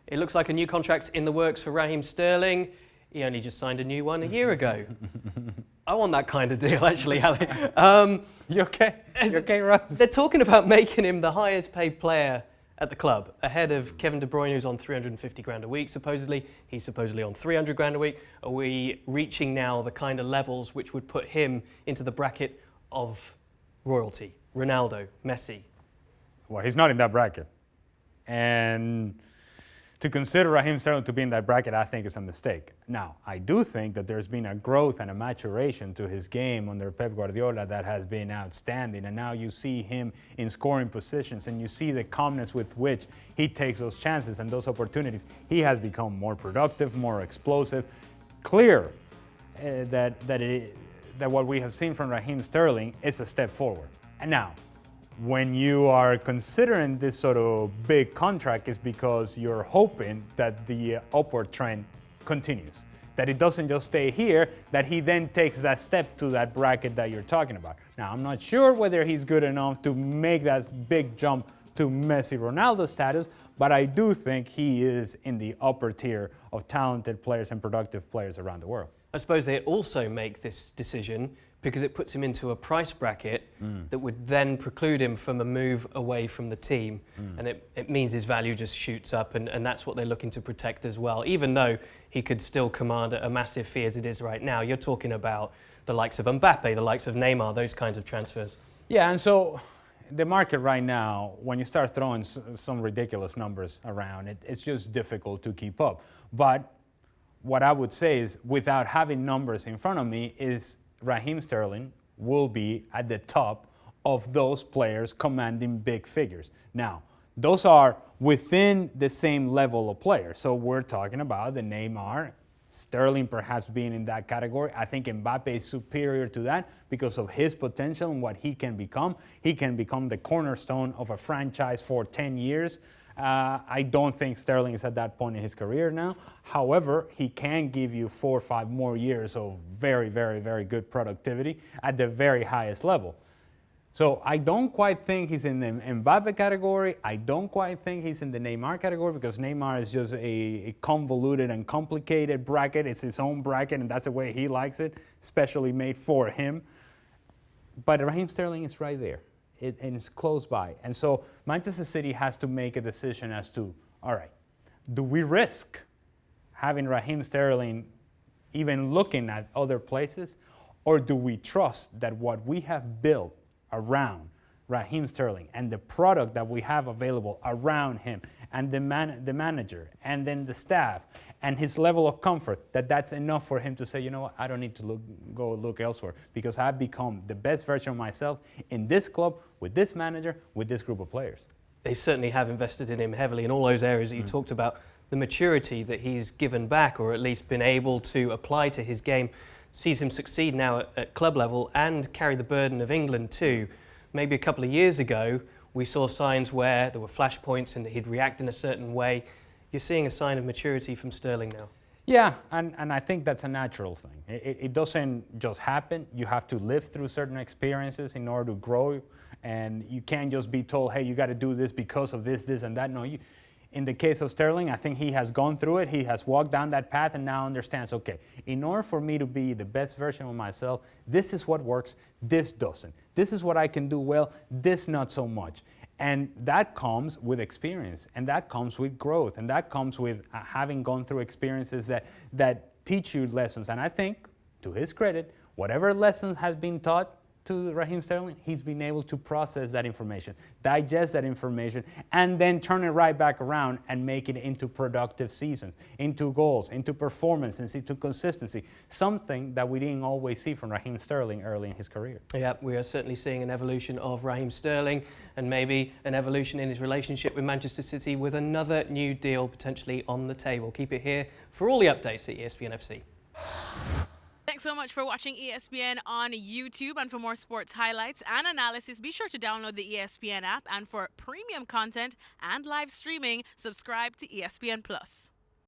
It looks like a new contract's in the works for Raheem Sterling. He only just signed a new one a year ago. I want that kind of deal, actually, Ali. You okay? You okay, Russ? They're talking about making him the highest paid player at the club, ahead of Kevin De Bruyne, who's on 350 grand a week, supposedly. He's supposedly on 300 grand a week. Are we reaching now the kind of levels which would put him into the bracket of royalty? Ronaldo, Messi? Well, he's not in that bracket. And to consider Raheem Sterling to be in that bracket, I think is a mistake. Now, I do think that there's been a growth and a maturation to his game under Pep Guardiola that has been outstanding. And now you see him in scoring positions and you see the calmness with which he takes those chances and those opportunities. He has become more productive, more explosive. Clear that what we have seen from Raheem Sterling is a step forward. And now, when you are considering this sort of big contract, is because you're hoping that the upward trend continues, that it doesn't just stay here, that he then takes that step to that bracket that you're talking about. Now, I'm not sure whether he's good enough to make that big jump to Messi Ronaldo status, but I do think he is in the upper tier of talented players and productive players around the world. I suppose they also make this decision because it puts him into a price bracket that would then preclude him from a move away from the team. And it means his value just shoots up, and that's what they're looking to protect as well. Even though he could still command a massive fee as it is right now, you're talking about the likes of Mbappe, the likes of Neymar, those kinds of transfers. Yeah, and so the market right now, when you start throwing some ridiculous numbers around, it's just difficult to keep up. But what I would say is, without having numbers in front of me, is Raheem Sterling will be at the top of those players commanding big figures. Now, those are within the same level of players. So we're talking about the Neymar, Sterling perhaps being in that category. I think Mbappe is superior to that because of his potential and what he can become. He can become the cornerstone of a franchise for 10 years. I don't think Sterling is at that point in his career now. However, he can give you 4 or 5 more years of very, very, very good productivity at the very highest level. So I don't quite think he's in the Mbappe category. I don't quite think he's in the Neymar category because Neymar is just a convoluted and complicated bracket. It's his own bracket, and that's the way he likes it, specially made for him. But Raheem Sterling is right there. And it's close by. And so Manchester City has to make a decision as to, all right, do we risk having Raheem Sterling even looking at other places, or do we trust that what we have built around Raheem Sterling and the product that we have available around him and the manager and then the staff and his level of comfort, that's enough for him to say, you know what, I don't need to go look elsewhere because I've become the best version of myself in this club, with this manager, with this group of players. They certainly have invested in him heavily in all those areas that you talked about. The maturity that he's given back, or at least been able to apply to his game, sees him succeed now at club level and carry the burden of England too. Maybe a couple of years ago, we saw signs where there were flashpoints and he'd react in a certain way. You're seeing a sign of maturity from Sterling now. Yeah, and I think that's a natural thing. It doesn't just happen. You have to live through certain experiences in order to grow, and you can't just be told, hey, you got to do this because of this, and that. No, in the case of Sterling, I think he has gone through it. He has walked down that path and now understands, okay, in order for me to be the best version of myself, this is what works, this doesn't. This is what I can do well, this not so much. And that comes with experience, and that comes with growth, and that comes with having gone through experiences that teach you lessons. And I think, to his credit, whatever lessons has been taught to Raheem Sterling, he's been able to process that information, digest that information, and then turn it right back around and make it into productive seasons, into goals, into performances, into consistency, something that we didn't always see from Raheem Sterling early in his career. Yeah, we are certainly seeing an evolution of Raheem Sterling and maybe an evolution in his relationship with Manchester City, with another new deal potentially on the table. Keep it here for all the updates at ESPN FC. Thanks so much for watching ESPN on YouTube, and for more sports highlights and analysis, be sure to download the ESPN app, and for premium content and live streaming, subscribe to ESPN Plus.